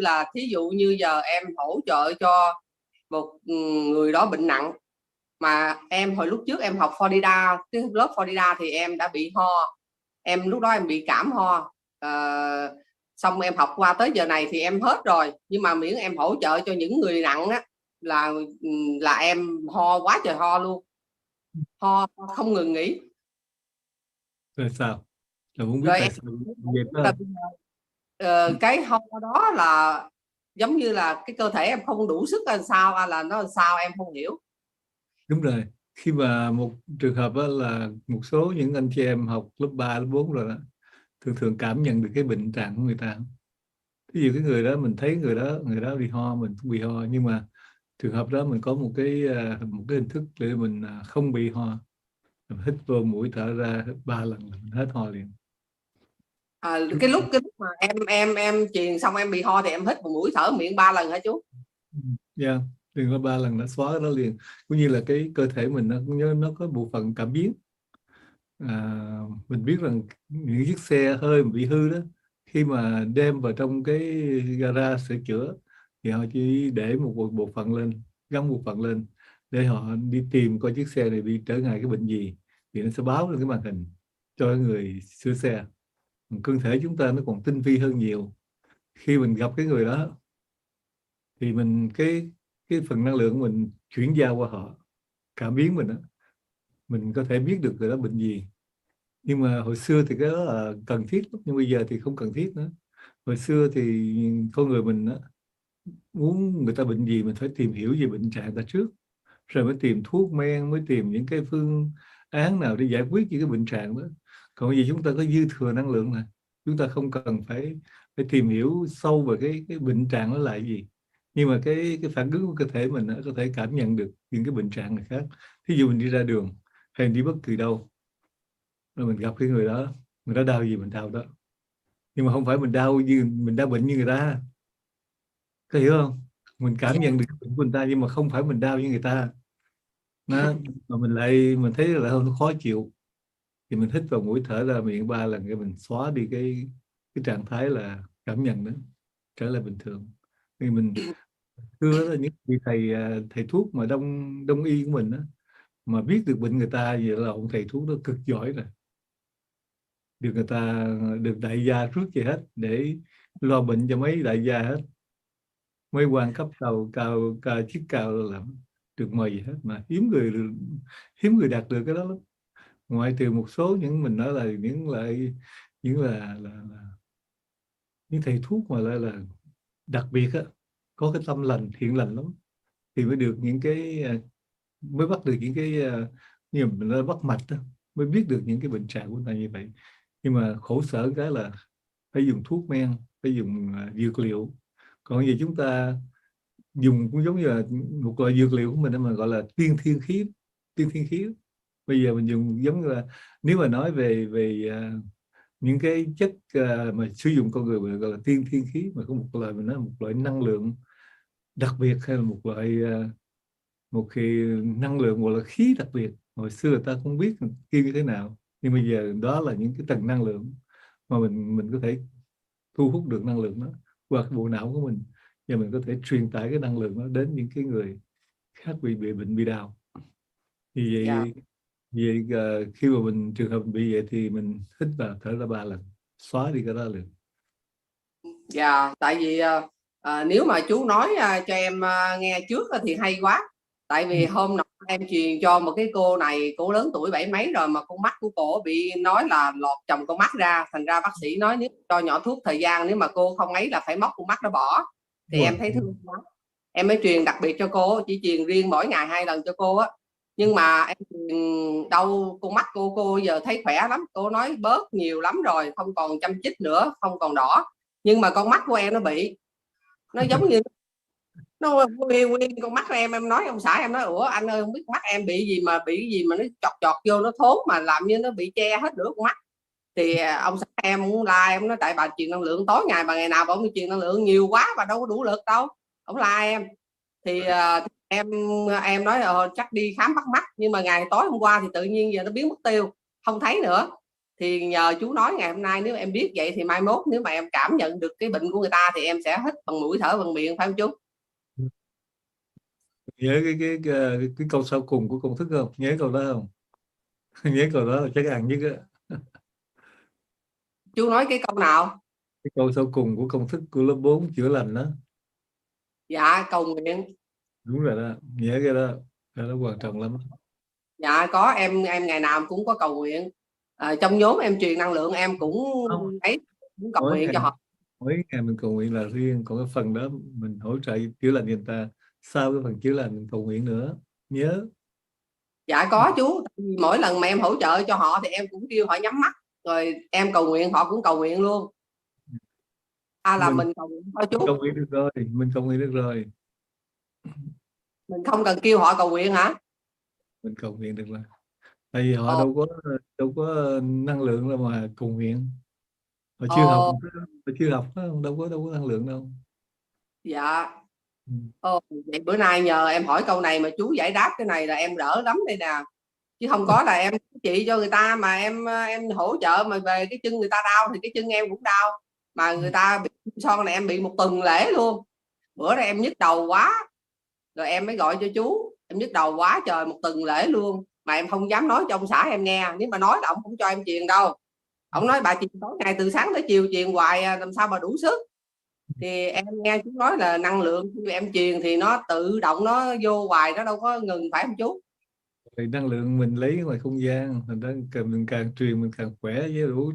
là thí dụ như giờ em hỗ trợ cho một người đó bệnh nặng, mà em hồi lúc trước em học Florida, cái lớp Florida thì em đã bị ho, em lúc đó em bị cảm ho. Xong em học qua tới giờ này thì em hết rồi, nhưng mà miễn em hỗ trợ cho những người nặng á là em ho quá trời ho luôn, ho không ngừng nghỉ. Rồi sao? Là muốn biết Rồi tại em sao vậy phải là không? cái ho đó là giống như là cái cơ thể em không đủ sức hay sao, hay là nó sao em không hiểu. Đúng rồi. Khi mà một trường hợp đó là một số những anh chị em học lớp 3, lớp 4 rồi đó, thường thường cảm nhận được cái bệnh trạng của người ta. Ví dụ cái người đó mình thấy người đó bị ho, mình cũng bị ho, nhưng mà trường hợp đó mình có một cái hình thức để mình không bị ho. Mình hít vô mũi thở ra 3 lần là mình hết ho liền. Cái lúc mà em truyền xong em bị ho thì em hít một mũi thở miệng 3 lần hả chú? Dạ, liền là 3 lần đã xóa nó liền. Cũng như là cái cơ thể mình nó có bộ phận cảm biến. Mình biết rằng những chiếc xe hơi mà bị hư đó, khi mà đem vào trong cái gara sửa chữa thì họ chỉ để một bộ phận lên, gắn bộ phận lên để họ đi tìm coi chiếc xe này bị trở ngại cái bệnh gì, thì nó sẽ báo lên cái màn hình cho người sửa xe. Cơ thể chúng ta nó còn tinh vi hơn nhiều. Khi mình gặp cái người đó thì mình cái phần năng lượng của mình chuyển giao qua họ, cảm biến mình đó, mình có thể biết được người đó bệnh gì. Nhưng mà hồi xưa thì cái đó là cần thiết lắm, nhưng bây giờ thì không cần thiết nữa. Hồi xưa thì con người mình á, muốn người ta bệnh gì mình phải tìm hiểu về bệnh trạng ta trước, rồi mới tìm thuốc men, mới tìm những cái phương án nào để giải quyết những cái bệnh trạng đó. Còn bây giờ chúng ta có dư thừa năng lượng mà, chúng ta không cần phải phải tìm hiểu sâu về cái bệnh trạng đó là gì. Nhưng mà cái phản ứng của cơ thể mình á, có thể cảm nhận được những cái bệnh trạng này khác. Thí dụ mình đi ra đường hay đi bất kỳ đâu, rồi mình gặp cái người đó đau gì mình đau đó, nhưng mà không phải mình đau bệnh như người ta, có hiểu không? Mình cảm nhận được bệnh của người ta nhưng mà không phải mình đau như người ta. Nó mà mình thấy là nó khó chịu thì mình hít vào mũi thở ra miệng 3 lần, cái mình xóa đi cái trạng thái là cảm nhận đó, trở lại bình thường. Thì mình xưa là những vị thầy thuốc mà đông đông y của mình đó, mà biết được bệnh người ta, vậy là ông thầy thuốc đó cực giỏi rồi, được người ta được đại gia rước về hết để lo bệnh cho mấy đại gia hết, mấy quan cấp cao chức cao làm được mời gì hết, mà hiếm người đạt được cái đó lắm. Ngoại trừ một số những mình nói là những những thầy thuốc mà là đặc biệt á, có cái tâm lành thiện lành lắm, thì mới được những cái mới bắt được những cái như mình nói bắt mạch đó, mới biết được những cái bệnh trạng của người ta như vậy. Nhưng mà khổ sở cái là phải dùng thuốc men, phải dùng dược liệu. Còn giờ chúng ta dùng cũng giống như là một loại dược liệu của mình mà gọi là tiên thiên khí. Bây giờ mình dùng giống như là, nếu mà nói về về những cái chất mà sử dụng con người, gọi là tiên thiên khí, mà có một loại mình nói một loại năng lượng đặc biệt, hay là một loại một khi năng lượng gọi là khí đặc biệt, hồi xưa người ta không biết kêu như thế nào, nhưng bây giờ đó là những cái tầng năng lượng mà mình có thể thu hút được năng lượng đó qua cái bộ não của mình, và mình có thể truyền tải cái năng lượng đó đến những cái người khác bị bệnh, bị đau. Vì Dạ. vậy khi mà mình trường hợp bị vậy thì mình hít vào thở ra 3 lần, xóa đi cái đó liền. Dạ, tại vì nếu mà chú nói cho em nghe trước thì hay quá. Tại vì hôm nọ em truyền cho một cái cô này, cô lớn tuổi 70 mấy rồi, mà con mắt của cô bị nói là lọt chồng con mắt ra. Thành ra bác sĩ nói nếu cho nhỏ thuốc thời gian, nếu mà cô không ấy là phải móc con mắt nó bỏ. Thì em Wow. thấy thương quá. Em mới truyền đặc biệt cho cô, chỉ truyền riêng mỗi ngày 2 lần cho cô á. Nhưng mà em truyền đâu con mắt cô giờ thấy khỏe lắm. Cô nói bớt nhiều lắm rồi, không còn châm chích nữa, không còn đỏ. Nhưng mà con mắt của em nó bị, nó giống như nó nguyên con mắt của em nói ông xã em nói ủa anh ơi không biết mắt em bị gì mà nó chọt chọt vô nó thốn mà làm như nó bị che hết nửa con mắt. Thì ông xã em muốn la em nói tại bà truyền năng lượng tối ngày, bà ngày nào bà cũng truyền năng lượng nhiều quá, bà đâu có đủ lực đâu. Ông la em. Thì em nói chắc đi khám bắt mắt, nhưng mà ngày tối hôm qua thì tự nhiên giờ nó biến mất tiêu, không thấy nữa. Thì nhờ chú nói ngày hôm nay, nếu em biết vậy thì mai mốt nếu mà em cảm nhận được cái bệnh của người ta thì em sẽ hít bằng mũi thở bằng miệng, phải không chú? Nhớ cái câu sau cùng của công thức không, nhớ câu đó không? Nhớ câu đó là chắc ăn nhất á. Chú nói cái câu nào? Cái câu sau cùng của công thức của lớp 4 chữa lành đó. Dạ cầu nguyện. Đúng rồi đó, nhớ cái đó, cái đó quan trọng lắm. Dạ có, em ngày nào cũng có cầu nguyện. Trong nhóm em truyền năng lượng em cũng Không, ấy, cũng cầu mỗi nguyện ngày cho họ. mỗi ngày mình cầu nguyện là riêng, còn cái phần đó mình hỗ trợ chữa lành người ta, sau cái phần chữa lành mình cầu nguyện nữa, nhớ. Dạ có chú. Tại vì mỗi lần mà em hỗ trợ cho họ thì em cũng kêu họ nhắm mắt rồi em cầu nguyện, họ cũng cầu nguyện luôn. Là mình mình cầu nguyện thôi cầu chú, nguyện được rồi, mình cầu nguyện được rồi, mình không cần kêu họ cầu nguyện hả? mình cầu nguyện được rồi. Tại vì họ Ồ, đâu có năng lượng đâu mà cầu nguyện, họ chưa học, ồ, họ chưa học đó, đâu có năng lượng đâu. dạ. Ừ. Ồ, vậy bữa nay nhờ em hỏi câu này mà chú giải đáp cái này là em đỡ lắm đây nè. Chứ không có là em trị cho người ta mà em hỗ trợ mà về cái chân người ta đau thì cái chân em cũng đau. Mà người ta bị son này em bị một tuần lễ luôn. Bữa nay em nhức đầu quá rồi em mới gọi cho chú. Em nhức đầu quá trời một tuần lễ luôn mà em không dám nói cho ông xã em nghe, nếu mà nói là ông không cho em truyền đâu. Ông nói bà truyền tối ngày từ sáng tới chiều truyền hoài làm sao mà đủ sức. Thì em nghe chú nói là năng lượng khi em truyền thì nó tự động nó vô hoài, nó đâu có ngừng, phải không chú? Thì năng lượng mình lấy ngoài không gian, mình đang mình càng truyền mình càng khỏe, với đủ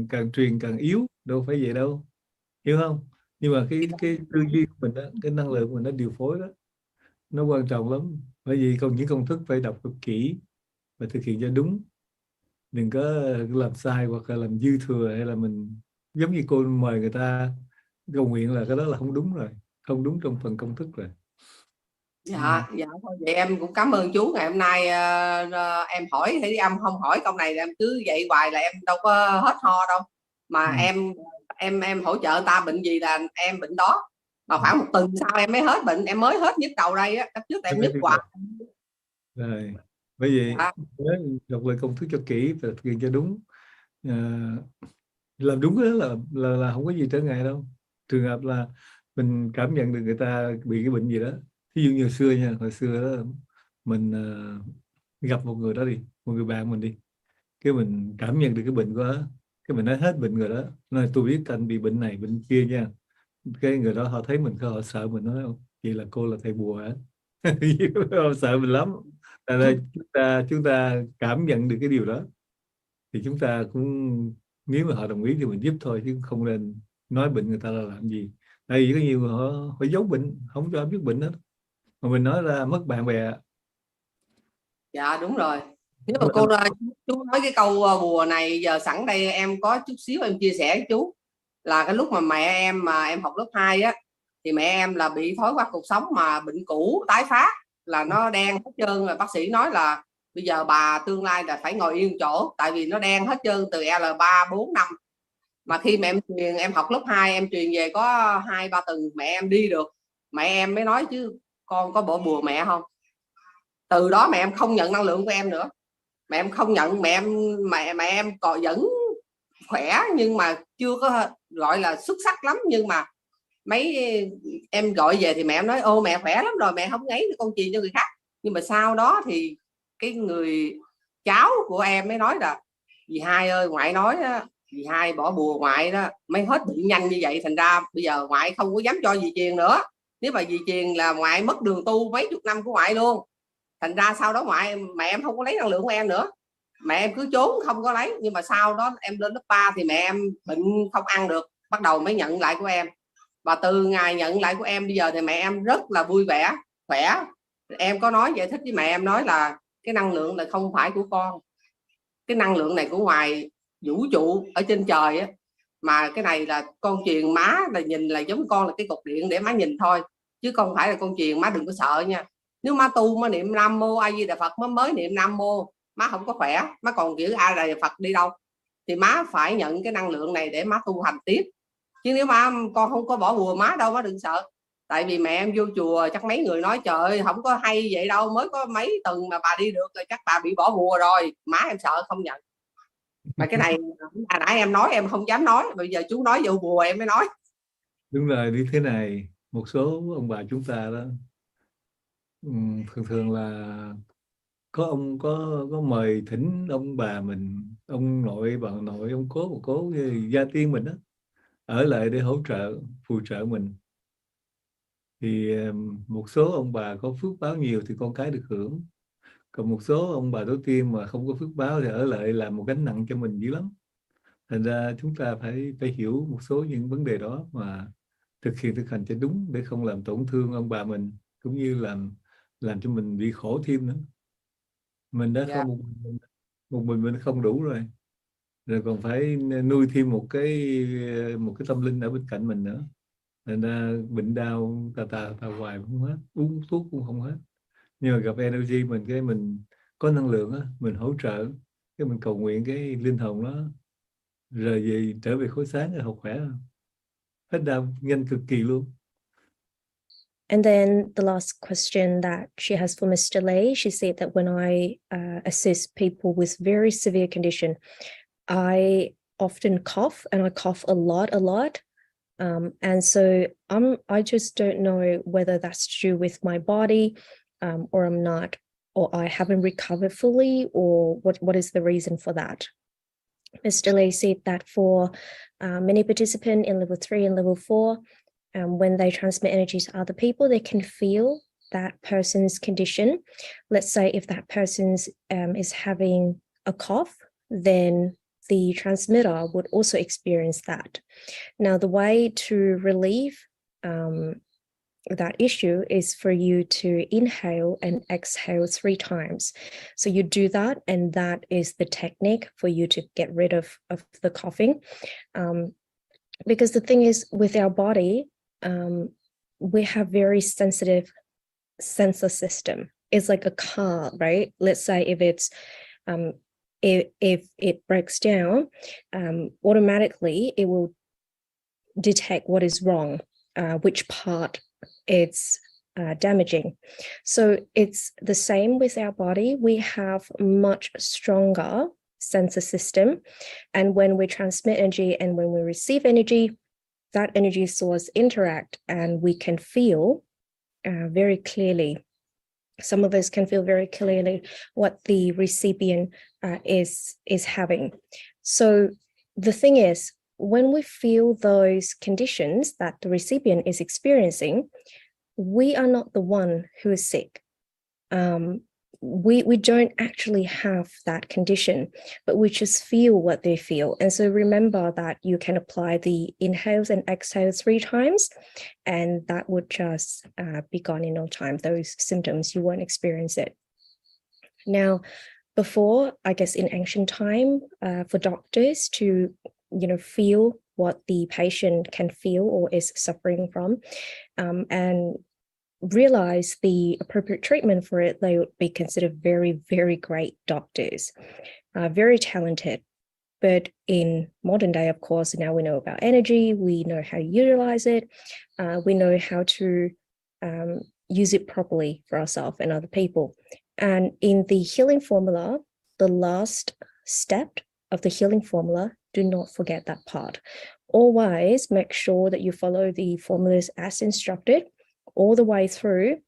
càng truyền càng yếu, đâu phải vậy đâu, hiểu không? Nhưng mà cái tư duy của mình đó, cái năng lượng mình nó điều phối đó, nó quan trọng lắm. Bởi vì còn những công thức phải đọc thật kỹ và thực hiện cho đúng, đừng có làm sai hoặc là làm dư thừa, hay là mình giống như cô mời người ta cầu nguyện là cái đó là không đúng rồi, không đúng trong phần công thức rồi. Ừ. Dạ, dạ thôi vậy em cũng cảm ơn chú ngày hôm nay. Em hỏi thì em không hỏi câu này là em cứ vậy hoài là em đâu có hết ho đâu. Mà Ừ. em hỗ trợ ta bệnh gì là em bệnh đó. Mà khoảng một tuần sau em mới hết bệnh, em mới hết nhức đầu đây á, lúc trước là Em em mới nhức biết hoài. rồi. Rồi, bởi vì Dạ, nhớ đọc lại công thức cho kỹ và thực hiện cho đúng. À, làm đúng đó là không có gì trở ngại đâu. Trường hợp là mình cảm nhận được người ta bị cái bệnh gì đó, ví dụ như hồi xưa nha, hồi xưa đó mình gặp một người đó đi, một người bạn mình đi, cái mình cảm nhận được cái bệnh của nó, cái mình nói hết bệnh rồi đó, nói tôi biết anh bị bệnh này bệnh kia nha, cái người đó họ thấy mình, họ sợ mình, nói không vậy là cô là thầy bùa hả? Họ sợ mình lắm. Tại đây chúng ta cảm nhận được cái điều đó thì chúng ta cũng, nếu mà họ đồng ý thì mình giúp thôi, chứ không nên nói bệnh người ta là làm gì. Tại vì có nhiều người họ giấu bệnh, không cho ai biết bệnh hết, mà mình nói ra mất bạn bè. dạ đúng rồi. Nếu mà chú nói cái câu bùa này, giờ sẵn đây em có chút xíu em chia sẻ với chú. Là cái lúc mà mẹ em mà em học lớp 2 á, thì mẹ em là bị thoái hóa cột sống mà bệnh cũ tái phát, là nó đen hết trơn rồi. Bác sĩ nói là bây giờ bà tương lai là phải ngồi yên chỗ, tại vì nó đen hết trơn từ L3 4 5. Mà khi mà em truyền, em học lớp 2 em truyền về có 2 3 tuần mẹ em đi được. Mẹ em mới nói chứ con có bỏ bùa mẹ không. Từ đó mẹ em không nhận năng lượng của em nữa. Mẹ em không nhận, mẹ em còn vẫn khỏe nhưng mà chưa có gọi là xuất sắc lắm. Nhưng mà mấy em gọi về thì mẹ em nói ô mẹ khỏe lắm rồi, mẹ không ấy con truyền cho người khác. Nhưng mà sau đó thì cái người cháu của em mới nói là dì Hai ơi, ngoại nói đó, dì Hai bỏ bùa ngoại đó mới hết bệnh nhanh như vậy, thành ra bây giờ ngoại không có dám cho dì truyền nữa. Nếu mà dì truyền là ngoại mất đường tu mấy chục năm của ngoại luôn. Thành ra sau đó mẹ em không có lấy năng lượng của em nữa, mẹ em cứ trốn không có lấy. Nhưng mà sau đó em lên lớp 3 thì mẹ em bệnh không ăn được, bắt đầu mới nhận lại của em. Và từ ngày nhận lại của em bây giờ thì mẹ em rất là vui vẻ, khỏe. Em có nói giải thích với mẹ em, nói là cái năng lượng là không phải của con, cái năng lượng này của ngoài vũ trụ ở trên trời á. Mà cái này là con truyền má là nhìn là giống con là cái cục điện để má nhìn thôi, chứ không phải là con truyền. Má đừng có sợ nha. Nếu má tu má niệm Nam Mô A Di Đà Phật, mới niệm Nam Mô, má không có khỏe, má còn kiểu A Đà Phật đi đâu, thì má phải nhận cái năng lượng này để má tu hành tiếp. Chứ nếu mà con không có bỏ bùa má đâu, má đừng sợ. Tại vì mẹ em vô chùa chắc mấy người nói trời ơi không có hay vậy đâu, mới có mấy tuần mà bà đi được rồi chắc bà bị bỏ bùa rồi. Má em sợ không nhận. Mà cái này hồi nãy em nói em không dám nói, bây giờ chú nói vô bùa em mới nói. Đúng rồi, như thế này, một số ông bà chúng ta đó, thường thường là có ông có mời thỉnh ông bà mình, ông nội bà nội, ông cố bà cố gia tiên mình đó ở lại để hỗ trợ phù trợ mình. Thì một số ông bà có phước báo nhiều thì con cái được hưởng, còn một số ông bà tổ tiên mà không có phước báo thì ở lại làm một gánh nặng cho mình dữ lắm. Thành ra chúng ta phải phải hiểu một số những vấn đề đó mà thực hành cho đúng để không làm tổn thương ông bà mình, cũng như làm cho mình bị khổ thêm nữa. Mình đã Dạ. không một mình không đủ rồi, rồi còn phải nuôi thêm một cái tâm linh ở bên cạnh mình nữa. Thành ra bệnh đau tà hoài cũng không hết, uống thuốc cũng không hết. Nhưng mà gặp energy mình, cái mình có năng lượng á, mình hỗ trợ, cái mình cầu nguyện cái linh hồn nó rời về trở về khối sáng rồi học khỏe, hết đau nhanh cực kỳ luôn. And then the last question that she has for Mr. Lee, she said that when I assist people with very severe condition, I often cough, and I cough a lot. And so I just don't know whether that's to do with my body, or I'm not, or I haven't recovered fully, or what is the reason for that. Mr. Lee said that for many participants in level 3 and level 4, when they transmit energy to other people, they can feel that person's condition. Let's say if that person is having a cough, then the transmitter would also experience that. Now, the way to relieve that issue is for you to inhale and exhale 3 times. So you do that, and that is the technique for you to get rid of the coughing. Because the thing is, with our body, we have very sensitive sensor system. It's like a car, right? Let's say if it's if it breaks down, automatically it will detect what is wrong, which part it's damaging. So it's the same with our body. We have much stronger sensor system, and when we transmit energy and when we receive energy, that energy source interact, and we can feel very clearly. Some of us can feel very clearly what the recipient is having. So the thing is, when we feel those conditions that the recipient is experiencing, we are not the one who is sick. We don't actually have that condition, but we just feel what they feel. And so remember that you can apply the inhales and exhales 3 times, and that would just be gone in no time. Those symptoms, you won't experience it. Now, before, I guess in ancient time, for doctors to, feel what the patient can feel or is suffering from, and realize the appropriate treatment for it, they would be considered very, very great doctors, very talented. But in modern day, of course, now we know about energy, we know how to utilize it, we know how to use it properly for ourselves and other people. And in the healing formula, the last step of the healing formula, do not forget that part. Always make sure that you follow the formulas as instructed all the way through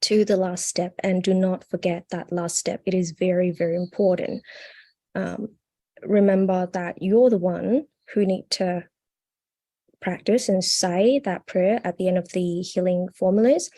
to the last step, and do not forget that last step. It is very, very important. Remember that you're the one who need to practice and say that prayer at the end of the healing formulas,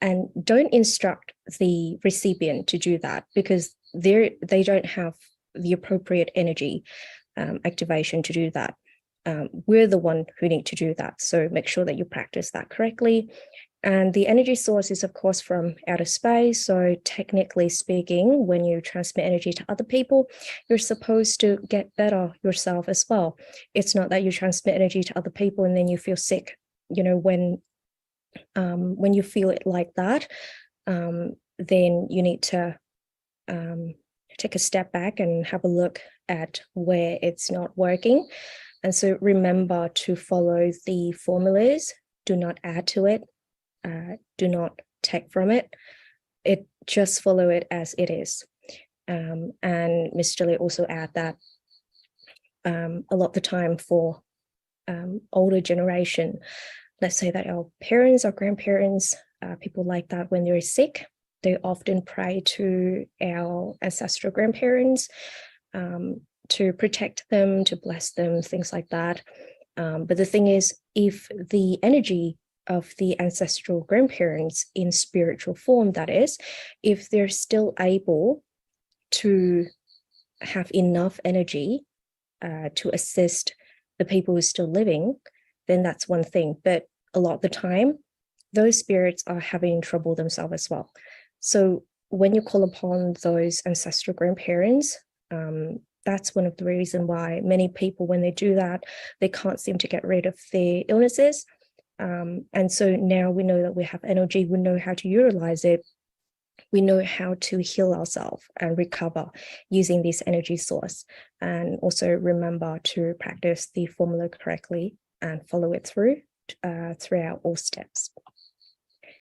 and don't instruct the recipient to do that, because they don't have the appropriate energy activation to do that. We're the one who need to do that. So make sure that you practice that correctly. And the energy source is, of course, from outer space. So technically speaking, when you transmit energy to other people, you're supposed to get better yourself as well. It's not that you transmit energy to other people and then you feel sick. When you feel it like that, then you need to take a step back and have a look at where it's not working. And so remember to follow the formulas. Do not add to it. Do not take from it. Just follow it as it is. And Mr. Lee also add that a lot of the time for older generation, let's say that our parents, our grandparents, people like that, when they're sick, they often pray to our ancestral grandparents to protect them, to bless them, things like that. But the thing is, if the energy of the ancestral grandparents in spiritual form, that is, if they're still able to have enough energy to assist the people who are still living, then that's one thing. But a lot of the time, those spirits are having trouble themselves as well. So when you call upon those ancestral grandparents, that's one of the reasons why many people, when they do that, they can't seem to get rid of their illnesses. And so now we know that we have energy, we know how to utilize it, we know how to heal ourselves and recover using this energy source. And also remember to practice the formula correctly and follow it throughout all steps.